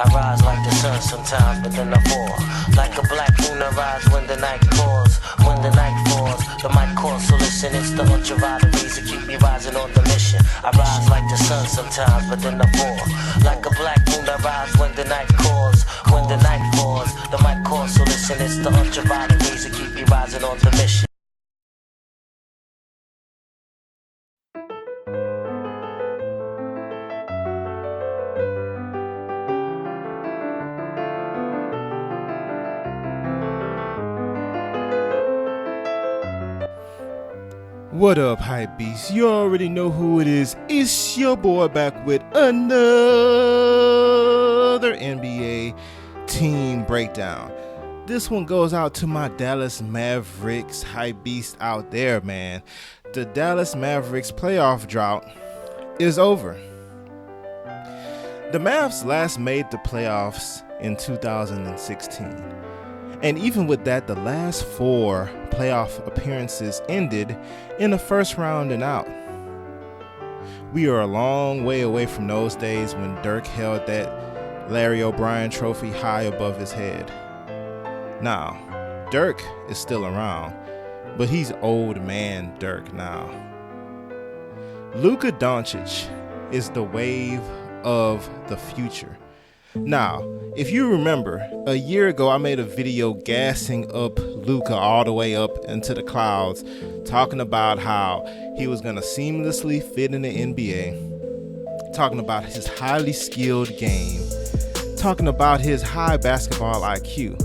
I rise like the sun sometimes, but then I fall. Like a black moon, I rise when the night falls. When the night falls, the mic calls, so listen, it's the ultraviolet rays that keep me rising on the mission. I rise like the sun sometimes, but then I fall. Like a black moon, I rise when the night calls. When the night falls, the mic calls, so listen, it's the ultraviolet rays that keep me rising on the mission. What up, hype beasts? You already know who it is. It's your boy back with another NBA team breakdown. This one goes out to my Dallas Mavericks hype beast out there, man. The Dallas Mavericks playoff drought is over. The Mavs last made the playoffs in 2016. And even with that, the last 4 playoff appearances ended in the first round and out. We are a long way away from those days when Dirk held that Larry O'Brien trophy high above his head. Now, Dirk is still around, but he's old man Dirk now. Luka Doncic is the wave of the future. Now, if you remember, a year ago I made a video gassing up Luka all the way up into the clouds, talking about how he was going to seamlessly fit in the NBA, talking about his highly skilled game, talking about his high basketball IQ.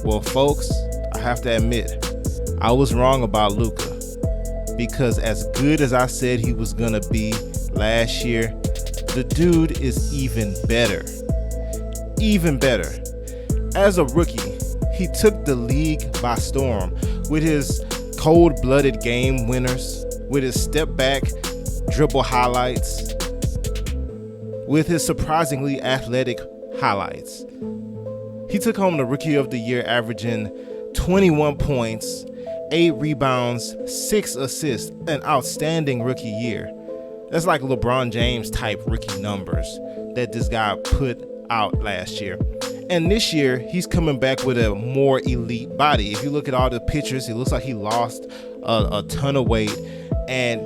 Well, folks, I have to admit, I was wrong about Luka, because as good as I said he was going to be last year, the dude is even better. Even better. As a rookie, he took the league by storm with his cold-blooded game winners, with his step-back dribble highlights, with his surprisingly athletic highlights. He took home the Rookie of the Year averaging 21 points, 8 rebounds, 6 assists, an outstanding rookie year. That's like LeBron James type rookie numbers that this guy put out last year. And this year he's coming back with a more elite body. If you look at all the pictures, it looks like he lost a ton of weight, and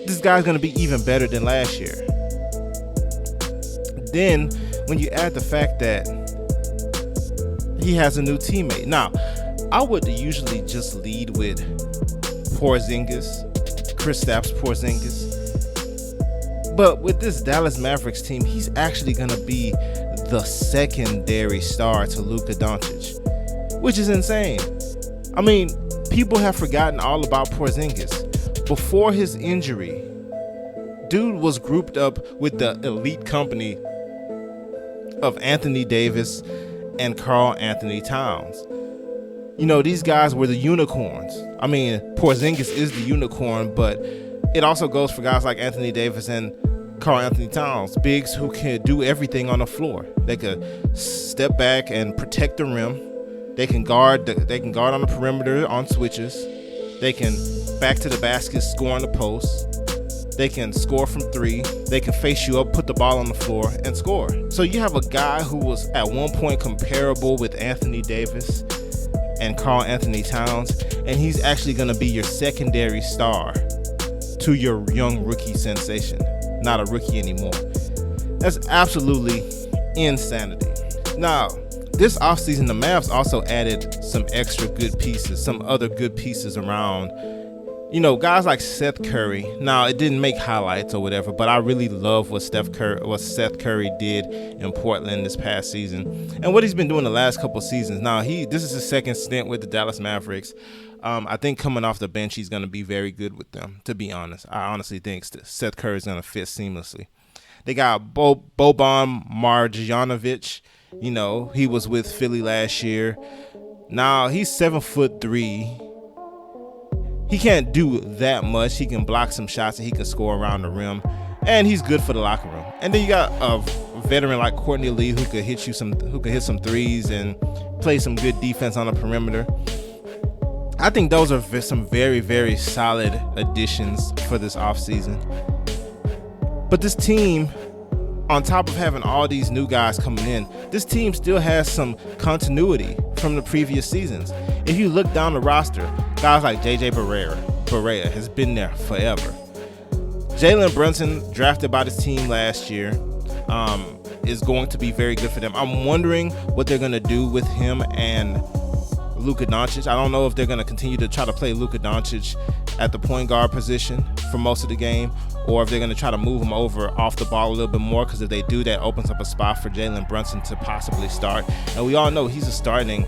this guy's going to be even better than last year. Then when you add the fact that he has a new teammate. Now, I would usually just lead with Porzingis, Kristaps Porzingis. But with this Dallas Mavericks team, he's actually going to be the secondary star to Luka Doncic, which is insane. I mean, people have forgotten all about Porzingis. Before his injury, dude was grouped up with the elite company of Anthony Davis and Karl Anthony Towns. You know, these guys were the unicorns. I mean, Porzingis is the unicorn, but it also goes for guys like Anthony Davis and Karl Anthony Towns, bigs who can do everything on the floor. They can step back and protect the rim. They can guard on the perimeter on switches. They can back to the basket, score on the post. They can score from 3. They can face you up, put the ball on the floor, and score. So you have a guy who was at one point comparable with Anthony Davis and Karl Anthony Towns, and he's actually going to be your secondary star to your young rookie sensation. Not a rookie anymore. That's absolutely insanity. Now, this offseason, the Mavs also added some extra good pieces, some other good pieces around. You know, guys like Seth Curry. Now, it didn't make highlights or whatever, but I really love what Seth Curry did in Portland this past season, and what he's been doing the last couple seasons. Now, this is his second stint with the Dallas Mavericks. I think coming off the bench, he's going to be very good with them, to be honest. I honestly think Seth Curry is going to fit seamlessly. They got Boban Marjanovic. You know, he was with Philly last year. Now, he's 7'3". He can't do that much. He can block some shots and he can score around the rim. And he's good for the locker room. And then you got a veteran like Courtney Lee who could hit some threes and play some good defense on the perimeter. I think those are some very, very solid additions for this offseason. But this team on top of having all these new guys coming in, this team still has some continuity from the previous seasons. If you look down the roster, guys like JJ Barea has been there forever. Jalen Brunson, drafted by this team last year, is going to be very good for them. I'm wondering what they're going to do with him and Luka Doncic. I don't know if they're going to continue to try to play Luka Doncic at the point guard position for most of the game, or if they're going to try to move him over off the ball a little bit more, because if they do, that opens up a spot for Jalen Brunson to possibly start. And we all know he's a starting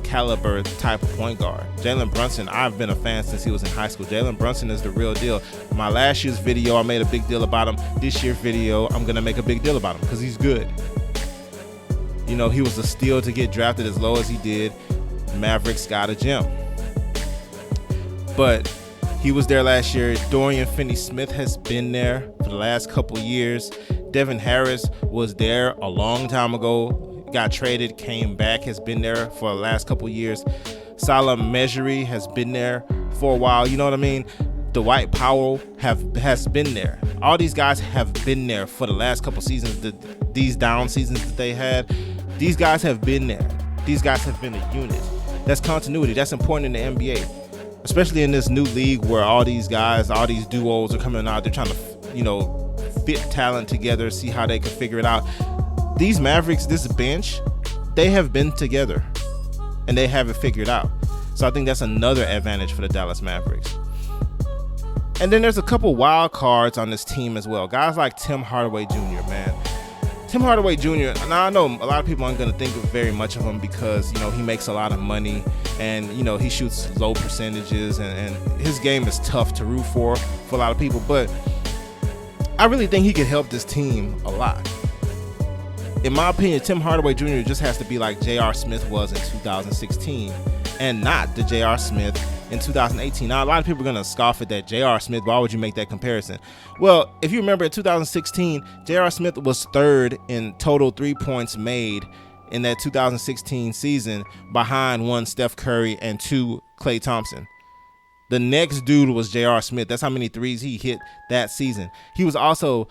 caliber type of point guard. Jalen Brunson, I've been a fan since he was in high school. Jalen Brunson is the real deal. My last year's video, I made a big deal about him. This year's video, I'm going to make a big deal about him because he's good. You know, he was a steal to get drafted as low as he did. Mavericks got a gem. But he was there last year. Dorian Finney-Smith has been there for the last couple years. Devin Harris was there a long time ago, got traded, came back, has been there for the last couple years. Salah Mejri has been there for a while. You know what I mean? Dwight Powell has been there. All these guys have been there for the last couple seasons. These down seasons that they had, these guys have been there. These guys have been a unit. That's continuity. That's important in the NBA. Especially in this new league where all these guys, all these duos are coming out. They're trying to, fit talent together, see how they can figure it out. These Mavericks, this bench, they have been together and they have it figured out. So I think that's another advantage for the Dallas Mavericks. And then there's a couple wild cards on this team as well. Guys like Tim Hardaway Jr., man. Tim Hardaway Jr., now I know a lot of people aren't going to think very much of him because, he makes a lot of money and, he shoots low percentages and his game is tough to root for a lot of people. But I really think he could help this team a lot. In my opinion, Tim Hardaway Jr. just has to be like J.R. Smith was in 2016 and not the J.R. Smith in 2018. Now, a lot of people are going to scoff at that. J.R. Smith, why would you make that comparison? Well, if you remember in 2016, J.R. Smith was third in total 3 points made in that 2016 season behind one Steph Curry and two Klay Thompson. The next dude was J.R. Smith. That's how many threes he hit that season. He was also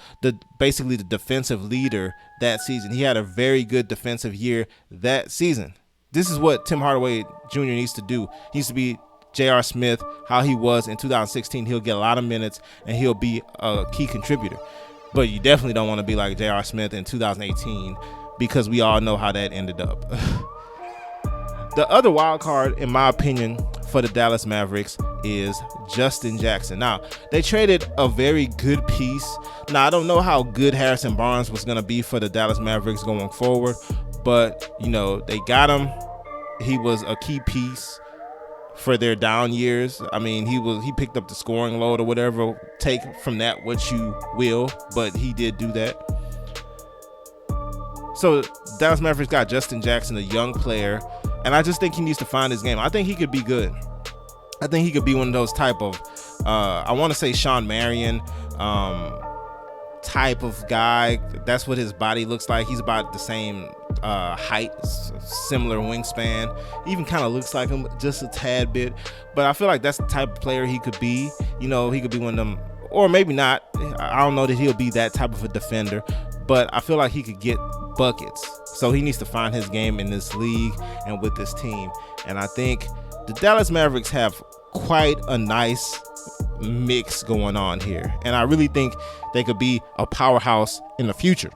basically the defensive leader that season. He had a very good defensive year that season. This is what Tim Hardaway Jr. needs to do. He needs to be J.R. Smith, how he was in 2016. He'll get a lot of minutes and he'll be a key contributor. But you definitely don't want to be like J.R. Smith in 2018 because we all know how that ended up. The other wild card, in my opinion, for the Dallas Mavericks is Justin Jackson. Now, they traded a very good piece. Now, I don't know how good Harrison Barnes was going to be for the Dallas Mavericks going forward, but, they got him. He was a key piece for their down years. I mean, he picked up the scoring load or whatever. Take from that what you will, but he did do that. So Dallas Mavericks got Justin Jackson, a young player, and I just think he needs to find his game. I think he could be good. I think he could be one of those type of, I want to say Sean Marion type of guy. That's what his body looks like. He's about the same height, similar wingspan. Even kind of looks like him just a tad bit. But I feel like that's the type of player he could be. He could be one of them, or maybe not. I don't know that he'll be that type of a defender, but I feel like he could get buckets. So he needs to find his game in this league and with this team. And I think the Dallas Mavericks have quite a nice mix going on here. And I really think they could be a powerhouse in the future.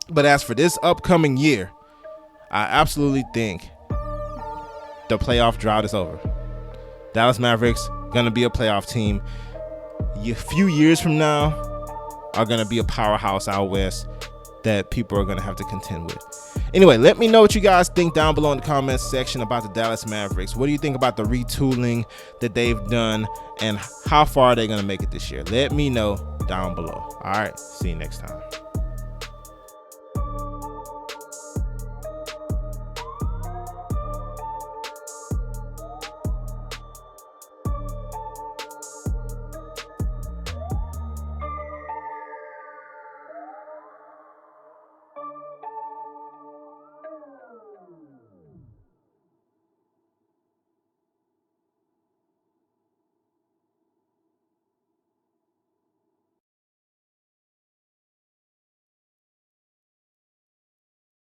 But as for this upcoming year, I absolutely think the playoff drought is over. Dallas Mavericks going to be a playoff team. A few years from now are going to be a powerhouse out west that people are going to have to contend with. Anyway, let me know what you guys think down below in the comments section about the Dallas Mavericks. What do you think about the retooling that they've done and how far are they going to make it this year? Let me know down below. All right, see you next time.